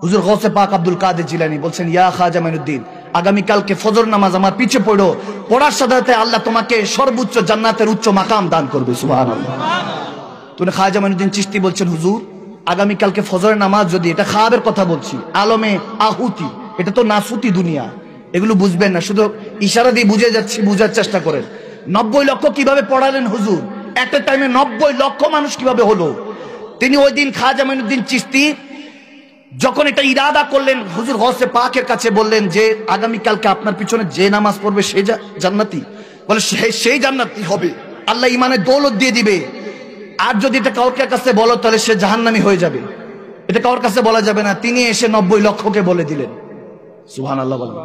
হুজুর গৌসে পাক আব্দুল কাদের জিলানী বলছেন, ইয়া খাজা মাইনুদ্দিন, আগামী কালকে ফজর নামাজ আমার পিছে পড়ো, পড়ার সাথে সাথে আল্লাহ তোমাকে সর্বোচ্চ জান্নাতের উচ্চ মাকাম দান করবে। সুবহানাল্লাহ। তুমি খাজা মাইনুদ্দিন চিশতি বলছেন, হুজুর আগামী কালকে ফজরের নামাজ যদি, এটা খাবের কথা বলছি, আলমে আহুতি, এটা তো নাসুতি দুনিয়া, এগুলো বুঝবেন না, শুধু ইশারা দিয়ে বুঝে যাচ্ছি, বুঝার চেষ্টা করেন। 90 লক্ষ কিভাবে পড়ালেন হুজুর? একটা টাইমে 90 লক্ষ মানুষ কিভাবে হলো? তিনি ওই দিন খাজা মাইনুদ্দিন চিশতি যখন এটা ইরাদা করলেন, হুজুর গৌসে পাকের কাছে বললেন যে আগামী কালকে আপনার পিছনে যে নামাজ পড়বে সে জান্নাতি। বলে সেই জান্নাতি হবে, আল্লাহ ইমানের দৌলত দিয়ে দিবে। আর যদি এটা কাউর কাছে বলো তাহলে সে জাহান্নামী হয়ে যাবে, এটা কাউর কাছে বলা যাবে না। তিনি এসে 90 লক্ষকে বলে দিলেন। সুবহানাল্লাহ বলেন।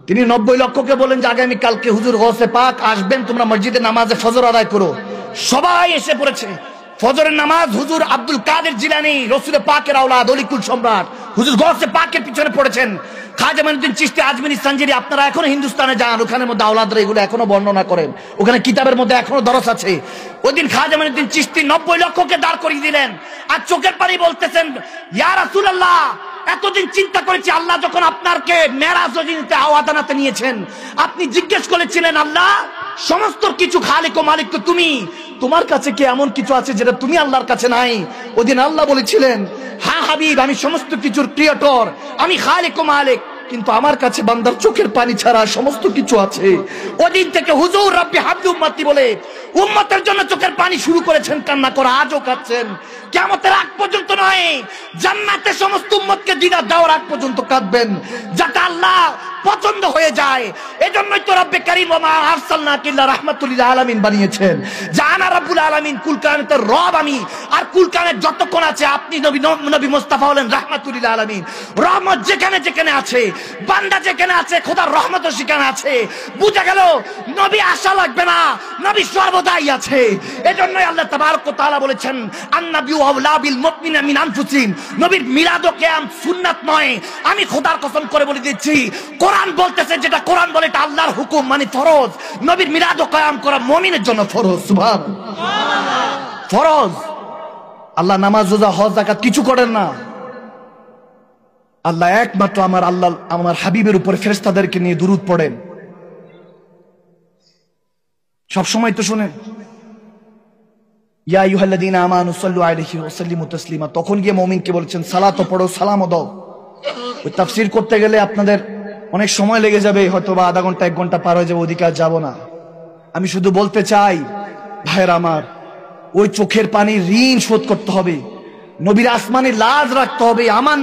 তিনি 90 লক্ষকে বলেন যে আগামী কালকে হুজুর গৌসে পাক আসবেন, তোমরা মসজিদে নামাজে ফজর আদায় করো। সবাই এসে পড়েছে ফজরের নামাজ। হুজুর আব্দুল কাদের জিলানী, রসুল পাকের আওলাদ, অলিকুল সম্রাট, হুজুর গৌসে পাকের পিছনে পড়েছেন। খাজা মাইনুদ্দিন চিশতি আজমিরি সানজিরি, আপনারা এখনো হিন্দুস্তানে যান, ওখানের মধ্যে আওলাদরা এগুলো এখনো বর্ণনা করেন, ওখানে কিতাবের মধ্যে এখনো দরস আছে। ওই দিন খাজা মাইনুদ্দিন চিশতি 90 লক্ষকে দাঁড় করিয়ে দিলেন, আর চোখের পানি বলতেছেন, ইয়া রাসূলুল্লাহ, এতদিন চিন্তা করেছি, আল্লাহ যখন আপনাকে মেরাজ রজনীতে আওয়াদানাতে নিয়েছেন, আপনি জিজ্ঞেস করেছিলেন, আল্লাহ সমস্ত কিছু খালিক ও মালিক তো তুমি, তোমার কাছে কি এমন কিছু আছে যেটা তুমি আল্লাহর কাছে নাই? ওদিন আল্লাহ বলেছিলেন, হ্যাঁ হাবিব, আমি সমস্ত কিছুর ক্রিয়েটর, আমি খালিক ও মালিক, কিন্তু আমার কাছে বান্দার চোখের পানি ছাড়া সমস্ত কিছু আছে। ওদিন থেকে হুজুর রাব্বি হাবলি উম্মতি বলে উম্মতের জন্য চোখের পানি শুরু করেছেন কান্না করা, আজও কাঁদছেন। কিয়ামতের আগ পর্যন্ত নয়, জান্নাতে সমস্ত উম্মতকে দিদার দেওয়ার আগ পর্যন্ত কাঁদবেন, যাতে আল্লাহ পছন্দ হয়ে যায়। এজন্যই তো রব্বে কারীম ওয়া মা আরসালনাকা ইল্লা রাহমাতুল লিল আলামিন বানিয়েছেন। জানা রব্বুল আলামিন, কুল কায়নাতের রব আমি, আর কুল কায়নাত যতক্ষণ আছে আপনি নবী মুস্তাফা হলেন রাহমাতুল লিল আলামিন। রহমত যেখানে যেখানে আছে, বান্দা যেখানে আছে, খোদার রহমত সেখানে আছে। বুঝা গেল নবী আসা লাগবে না, নবী সর্বদাই আছে। এজন্যই আল্লাহ তাবারক ওয়া তাআলা বলেছেন, আন-নাবিয়্যু আওলা বিল মুমিনিনা মিন আনফুসিহিম। নবীর মিলাদ ও কিয়াম সুন্নাত নয়, আমি খোদার কসম করে বলে দিচ্ছি, কোরআন বলতেছে যেটা কোরআন বলে এটা আল্লাহর হুকুম, মানে ফরজ। নবীর মিলাদ ও কিয়াম করা মুমিনের জন্য ফরজ। সুবহানাল্লাহ, ফরজ। আল্লাহ নামাজ, রোজা, হজ, যাকাত কিছু করেন না। আল্লাহ একমাত্র আমার হাবিবের উপরে ফেরেশতাদেরকে নিয়ে দুরূদ পড়েন। সব সময় তো শুনেন, ইয়া আইয়ুহাল্লাযীনা আমানু সাল্লু আলাইহি ওয়া সাল্লিমু তাসলিমা। তখন গিয়ে মুমিনকে বলেছেন সালাত পড়ো, সালামও দাও। ওই তাফসীর করতে গেলে আপনাদের অনেক সময় লেগে যাবে, হয়তো বা আধা ঘন্টা 1 ঘন্টা পার হয়ে যাবে, ওদিকে যাব না। আমি শুধু বলতে চাই, ভাইয়ের আমার, ওই চোখের পানির ঋণ শোধ করতে হবে, নবীর আসমানে লাজ রাখতে হবে। আমার